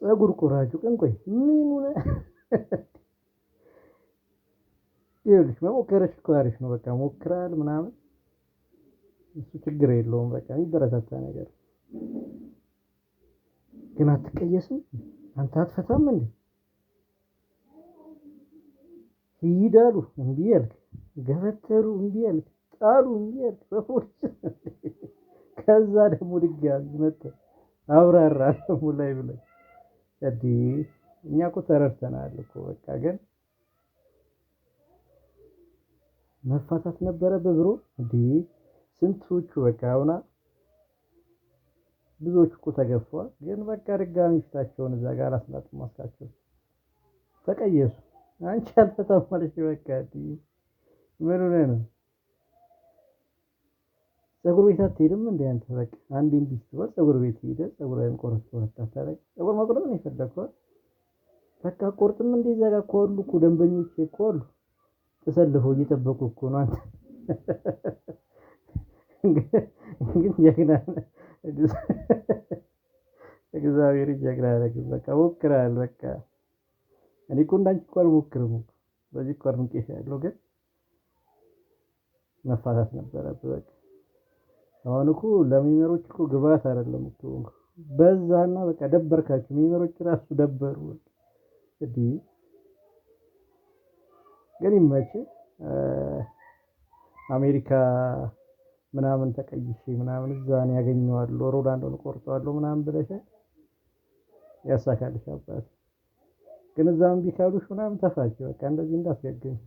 ፀጉር ቁራጩ ቀን ቆይ ምን ሆነ? ይኸውልሽ መሞከርሽ እኮ አሪፍ ነው። በቃ ሞክራል ምናምን እሱ ችግር የለውም። በቃ የሚበረታታ ነገር ግን አትቀየስም? አንተ አትፈታም እንዴ? ሂድ አሉ እምቢ አልክ፣ ገፈተሩ እምቢ አልክ፣ ጣሉ እምቢ አልክ በፖሊስ ከዛ ደግሞ ድጋሚ መተህ አብራራ ደግሞ ላይ ብለህ እንዴ እኛ እኮ ተረድተናል እኮ በቃ ግን መፋታት ነበረብህ ብሮ እንዴ ስንቶቹ በቃ አሁና ብዙዎቹ እኮ ተገፏል። ግን በቃ ድጋሚ ፊታቸውን እዛ ጋር አላስላጡም ማስካቸው ተቀየሱ። አንቺ አልፈታም አለሽ በቃ ምን ሆነህ ነው? ፀጉር ቤት አትሄድም እንዴ አንተ? በቃ አንዴ እንዲህ ስትሆን ፀጉር ቤት ሄደህ ፀጉርህን ቆረጥ ቆረጥ አታደርግ? ፀጉር መቁረጥ ነው የፈለከው? በቃ ቆርጥም እንዴ እዛ ጋር እኮ አሉ እኮ ደንበኞቼ እኮ አሉ ተሰልፈው እየጠበቁ እኮ ነው። አንተ ግን ጀግና ነህ። እግዚአብሔር ጀግና ነህ። በቃ ሞክረሃል። በቃ እኔ እኮ እንዳንቺ እኮ አልሞክርም እኮ በዚህ እኮ አድንቄሻለሁ። ግን መፋታት ነበረብህ በቃ። አሁን እኮ ለሚመሮች እኮ ግብአት አይደለም እኮ በዛና በቃ ደበርካችሁ። ሚመሮች ራሱ ደበሩ እንዴ። ግን ይመችህ። አሜሪካ ምናምን ተቀይሼ ምናምን እዛ እኔ አገኘዋለሁ ሮላንዶን እቆርጠዋለሁ ምናምን ብለሻል። ያሳካልሽ አባቴ። ግን እዛም እምቢ ካሉሽ ምናምን ተፋች በቃ እንደዚህ እንዳትገገኝ